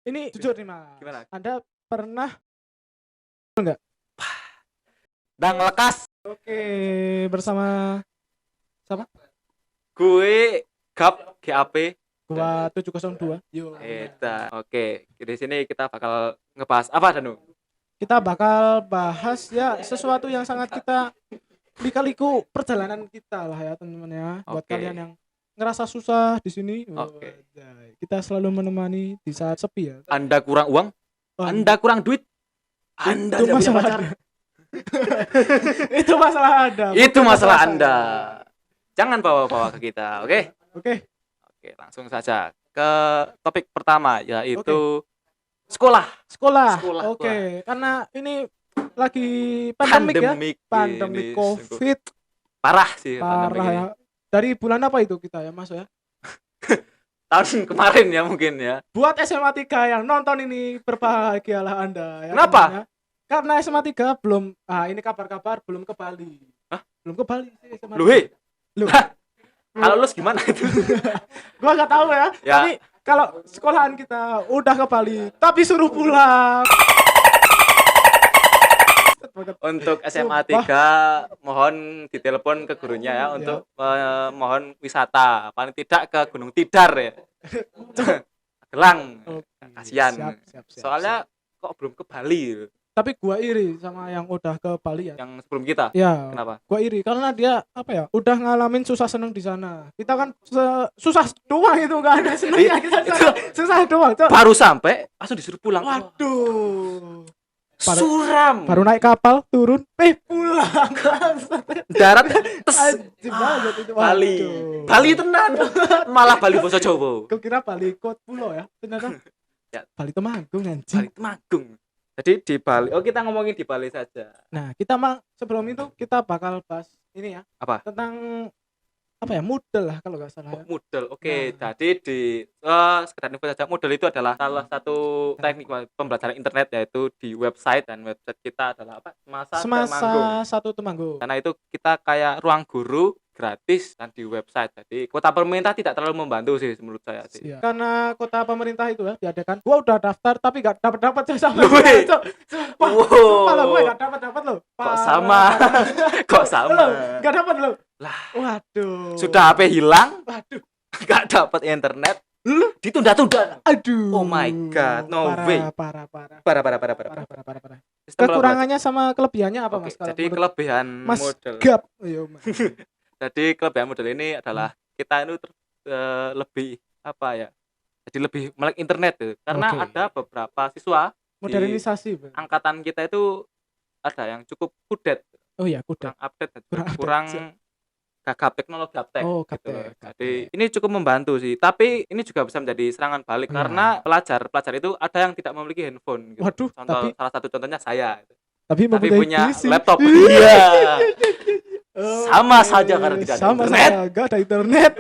Ini jujur nih Mas. Gimana? Anda pernah enggak? Dang lekas. Oke, bersama siapa? Gue GAP. Gua 702. Yo. Oke. Di sini kita bakal ngebahas apa, Danu? Kita bakal bahas ya sesuatu yang sangat kita lika-liku perjalanan kita lah ya teman-teman ya. Buat Oke. kalian yang ngerasa susah di sini, Oke. kita selalu menemani di saat sepi ya. Anda kurang uang? Anda kurang duit? Anda Itu tidak punya masalah pacar? Anda. Itu masalah Anda. Itu bukan masalah saya. Anda. Jangan bawa-bawa ke kita, oke? Oke. Oke, langsung saja ke topik pertama, yaitu sekolah. Sekolah. Sekolah. Oke, karena ini lagi pandemik ya. Pandemik ini Covid. parah sih Parah pandemik ini. ya. Dari bulan apa itu kita ya Mas ya? Tahun kemarin ya mungkin ya. Buat SMA 3 yang nonton ini berbahagialah Anda ya. Kenapa? teman-teman ya. Karena SMA 3 belum ini kabar-kabar belum ke Bali. Hah? Belum ke Bali sih SMA 3. Lu hei. Lu. Kalau lulus gimana itu? Gua enggak tahu ya. Ya. Tapi kalau sekolahan kita udah ke Bali tapi suruh pulang. Untuk SMA 3 mohon ditelepon ke gurunya ya untuk mohon wisata, paling tidak ke Gunung Tidar ya. Gelang. Kasihan. Siap. Soalnya kok belum ke Bali. Tapi gua iri sama yang udah ke Bali ya. Yang sebelum kita. Ya. Kenapa? Gua iri karena dia apa ya? Udah ngalamin susah seneng di sana. Kita kan susah doang itu enggak ada senengnya kita susah doang. Baru sampai langsung disuruh pulang. Waduh. Suram. Baru naik kapal, turun, pulang. Darat tes. Anjir banget itu. Bali. Waduh. Bali tenan. Malah Bali basa Jawa. Kau kira Bali kot pulau ya? Ternyata Ya. Bali Temanggung Bali anjing. Temanggung. Jadi di Bali. Oh, kita ngomongin di Bali saja. Nah, kita sebelum itu kita bakal bahas ini ya. Apa? Tentang apa ya? Model lah kalau enggak salah ya. Moodle. Oke, Nah. jadi di sekedar info saja, Moodle itu adalah salah satu teknik pembelajaran internet, yaitu di website, dan website kita adalah apa? Semasa Semasa 1 Temanggung. Karena itu kita kayak ruang guru gratis dan di website. Jadi kota pemerintah tidak terlalu membantu sih menurut saya sih. Iya. Karena kota pemerintah itu ya diadakan. Gua udah daftar tapi enggak dapat sama Loh, weh. Sumpah gua enggak dapat loh. Kok sama? Kok sama? Enggak dapat loh. Lah, Waduh. sudah HP hilang, Waduh. nggak dapat internet, Lu ditunda-tunda. aduh. Oh my God, no parah, way. Parah. Parah. Sistem Kekurangannya sama kelebihannya apa Oke, Mas? Kalau jadi menurut kelebihan Mas model. Gap. Iya, Mas. Jadi kelebihan model ini adalah kita itu lebih apa ya? Jadi lebih melek internet tuh. Karena Oke. ada beberapa siswa Modernisasi. Bang. angkatan kita itu ada yang cukup kudet, Oh iya, kuda. kurang update, Kurang kurang update. gagap teknologi update Oh, gitu loh. gaptek. Jadi ini cukup membantu sih. Tapi ini juga bisa menjadi serangan balik Iya. karena pelajar itu ada yang tidak memiliki handphone gitu. Waduh, Salah satu contohnya saya. tapi Tapi mempunyai punya PC. laptop. Iya. Sama Oke, saja karena tidak ada sama internet. saja, nggak ada internet.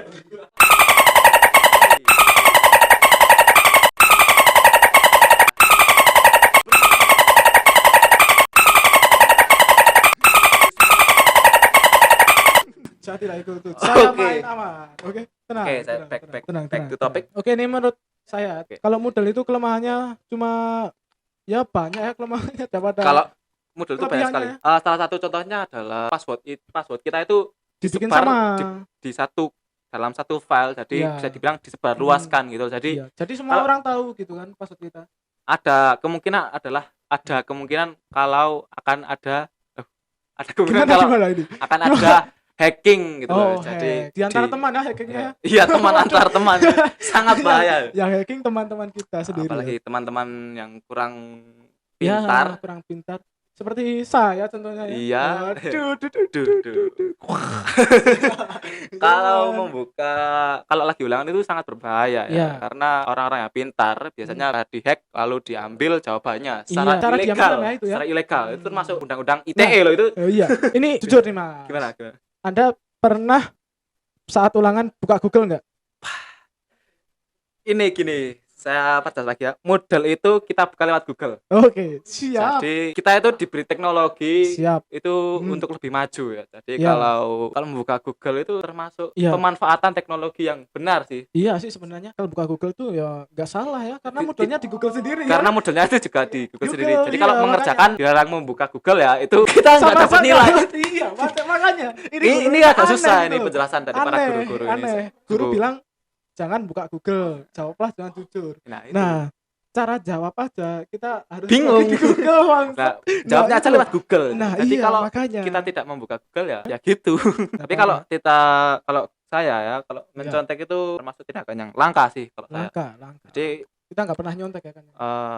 Saya tidak ikut. Saya Oke. main aman. Oke, tenang. Oke, saya tenang, back tenang, to tenang. topic. Oke, ini menurut saya Oke. kalau model itu kelemahannya cuma ya banyak ya kelemahannya daripada Kalau model itu banyak kelebihannya sekali. Salah satu contohnya adalah password kita itu dibikin disebar sama. di dalam satu file, jadi Iya. bisa dibilang disebarluaskan gitu. Jadi Iya, jadi semua kalau- orang tahu gitu kan password kita. ada kemungkinan kalau akan ada kemungkinan kalau Gimana ini? akan ada hacking gitu loh. Oh, Jadi di antara teman ya hackingnya. ya. Iya, teman antar teman sangat bahaya. Yang hacking teman-teman kita sendiri. Apalagi ya. teman-teman yang kurang Ya, pintar. kurang pintar. Seperti saya contohnya ya. Iya. Waduh, Kalau kalau lagi ulangan itu sangat berbahaya ya. Iya. Karena orang-orang yang pintar biasanya dihack lalu diambil jawabannya secara Cara ilegal. diambilnya itu ya. Secara ilegal. Itu termasuk undang-undang ITE loh itu. Iya. Ini jujur nih Mas. Gimana? Anda pernah saat ulangan buka Google nggak? Ini gini, saya perjelas lagi ya. Model itu kita buka lewat Google. Oke, siap. Jadi kita itu diberi teknologi Siap. itu untuk lebih maju ya. Jadi Ya. kalau membuka Google itu termasuk Ya. pemanfaatan teknologi yang benar sih. Iya sih sebenarnya kalau buka Google tuh ya nggak salah ya karena Di- modelnya di Google sendiri Karena ya. modelnya itu juga di Google sendiri. Google, Jadi iya, kalau mengerjakan dilarang membuka Google ya, itu kita nggak Sama dapat saja. nilai. Iya, makanya Ini guru agak aneh susah itu. ini penjelasan dari para Aneh, guru-guru ini. aneh. Guru bilang jangan buka Google, jawablah dengan jujur. Nah, itu. Nah, cara jawab aja kita harus Bingung. login di Google, Bang. Nah, jawabnya aja itu. lewat Google. Nah, Jadi iya, kalau makanya. kita tidak membuka Google ya gitu. Tapi apa-apa. kalau saya ya, kalau mencontek itu termasuk tindakan yang langka sih kalau saya. Langka. Jadi Kita nggak pernah nyontek ya kan?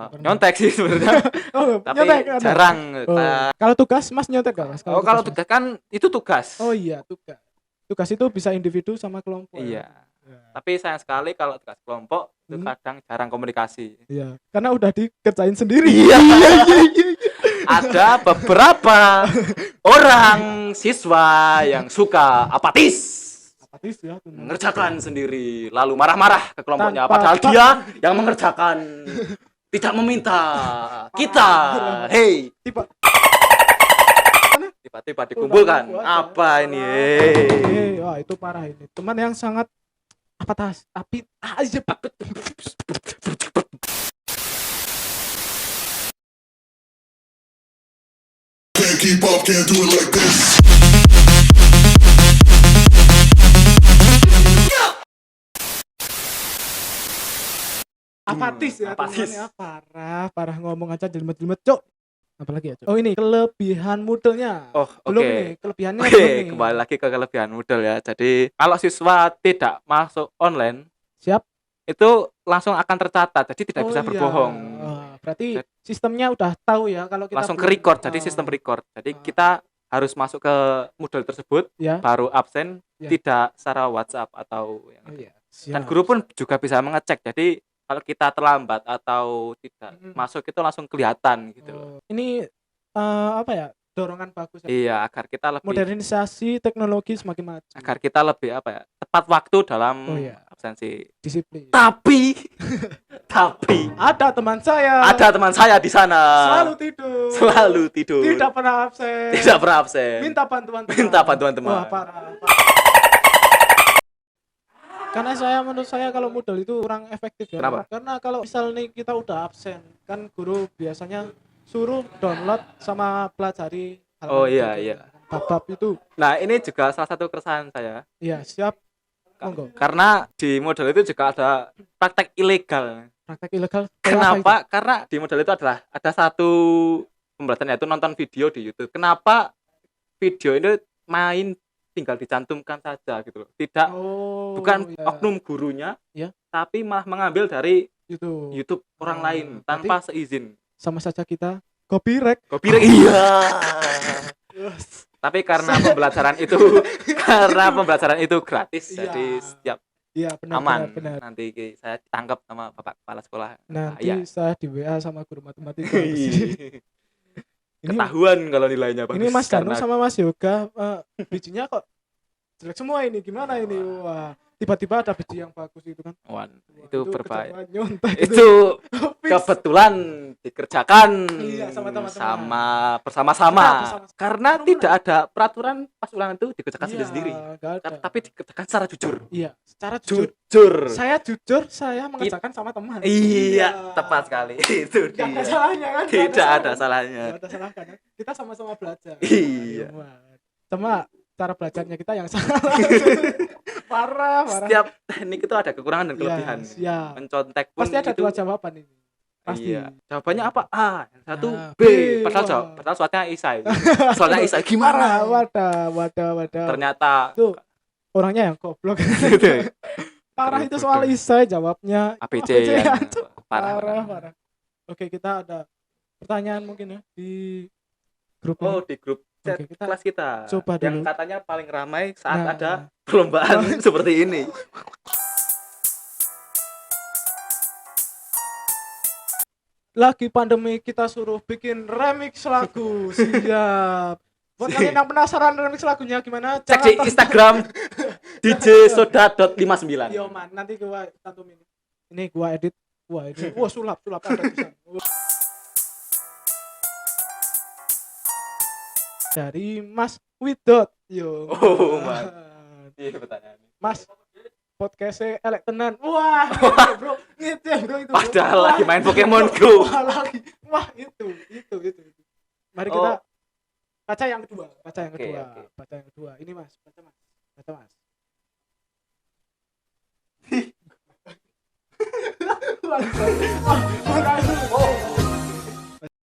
Pernah. nyontek sih sebenarnya. Oh, Tapi nyontek, ada. jarang. Oh. Kalau tugas Mas nyontek gak Mas? Kalau Mas? tugas kan itu tugas. Oh iya, tugas. Tugas itu bisa individu sama kelompok. Iya. Ya. Tapi sayang sekali kalau tugas kelompok itu Hmm. kadang jarang komunikasi. Iya, karena udah dikerjain sendiri. Iya. Ada beberapa orang siswa yang suka apatis. Apatis ya. tuh. Mengerjakan sendiri lalu marah-marah ke kelompoknya Tanpa- padahal dia yang mengerjakan tidak meminta kita tiba-tiba dikumpulkan apa ini Wah, itu parah ini. Teman yang sangat apit. Can't keep up, can't do it like this. Apatis ya. Apatis. Temannya parah ngomong aja jelimet-jelimet, Cok. Apalagi ya, Cok? Oh, ini kelebihan modelnya. oh Belum oke nih, kelebihannya Oke, belum nih. kembali lagi ke kelebihan model ya. Jadi kalau siswa tidak masuk online Siap. itu langsung akan tercatat, jadi tidak Oh, bisa iya. berbohong. Berarti sistemnya udah tahu ya kalau kita Langsung ke belum- record, jadi sistem record. Jadi kita harus masuk ke model tersebut, ya. baru absen, Ya. tidak secara WhatsApp atau yang Oh, iya. dan Siap. guru pun juga bisa mengecek. Jadi kalau kita terlambat atau tidak masuk itu langsung kelihatan gitu loh. Oh, ini apa ya? Dorongan bagus ya. Iya, agar kita lebih Modernisasi teknologi semakin maju. agar kita lebih apa ya? Tepat waktu dalam Oh, iya. absensi. Disiplin. Tapi Ada teman saya. ada teman saya di sana Selalu tidur. tidur. Tidak pernah absen. Tidak pernah absen. Minta bantuan teman. Minta bantuan teman. Wah, parah. Karena menurut saya kalau modal itu kurang efektif ya. Kenapa? Karena kalau misal nih kita udah absen, kan guru biasanya suruh download sama pelajari hal Oh, iya, itu. iya. Bab-bab itu. Nah, ini juga salah satu keresahan saya. Iya, siap. Monggo. Karena di model itu juga ada praktek ilegal. Praktek ilegal. kayak apa Kenapa? Karena di model itu ada satu pemberatan yaitu nonton video di YouTube. Kenapa video ini main tinggal dicantumkan saja gitu loh. Tidak itu? Oh, bukan iya. oknum gurunya, Ya. tapi malah mengambil dari YouTube. YouTube orang Oh, lain tanpa seizin. Sama saja kita copyright. Copyright iya. Tapi karena pembelajaran itu gratis, Iya. jadi setiap Iya, benar, aman. benar. Nanti saya ditangkap sama Bapak Kepala Sekolah. Nanti Iya. saya di WA sama guru matematika. ini Ketahuan kalau nilainya bagus. ini Mas Danu karena- sama Mas Yoga bijinya kok jelek semua ini. Gimana ini? Wah, tiba-tiba ada biji yang bagus itu kan. Wan, Wah, itu berbahaya. kejauhan nyontek Itu Fix. kebetulan dikerjakan Iya, sama teman-teman. bersama-sama Bersama-sama. karena tidak ada peraturan pas ulangan itu dikerjakan Iya, sendiri nggak ada. tapi dikerjakan secara jujur. Iya, secara jujur. Jujur. Saya mengerjakan sama teman. Iya, tepat sekali. Itu Nggak ada dia. salahnya kan? Tidak ada salahnya. Nggak ada salah kan? Kita sama-sama belajar. Iya. Cuma cara belajarnya kita yang salah. parah. Setiap teknik itu ada kekurangan dan kelebihan. Iya, siap. Mencontek pun Pasti ada itu, dua jawaban ini. Pasti. Iya. Jawabannya apa? A, yang satu Nah, B. B. Padahal Wah. soalnya Isai. Soalnya Isai Parah, gimana? wadah. Ternyata Itu orangnya yang goblok. gitu. Parah Aduh, itu soal bodoh. isai jawabnya ABC ya. yang parah. Parah. Oke, kita ada pertanyaan mungkin ya di grup Oh, ini. di grup chat Oke, kita kelas kita. coba Yang dulu. katanya paling ramai saat Nah. ada perlombaan seperti ini. Lagi pandemi kita suruh bikin remix lagu. Siap. Buat kalian yang penasaran remix lagunya gimana? Cek di Instagram djsoda.59. Yo man, nanti gua cantumin. Ini gua edit Wah ini, wah sulap ada pisan. Dari Mas Widot, yo. Oh, Mas. Iya pertanyaan. Mas podcastnya elek tenan. Wah, bro, gitu bro itu. Padahal Wah, lagi main Pokemon Go. Wah, lagi. Wah, itu. Mari kita baca yang kedua. Baca yang kedua. Ini Mas, baca Mas. Wah,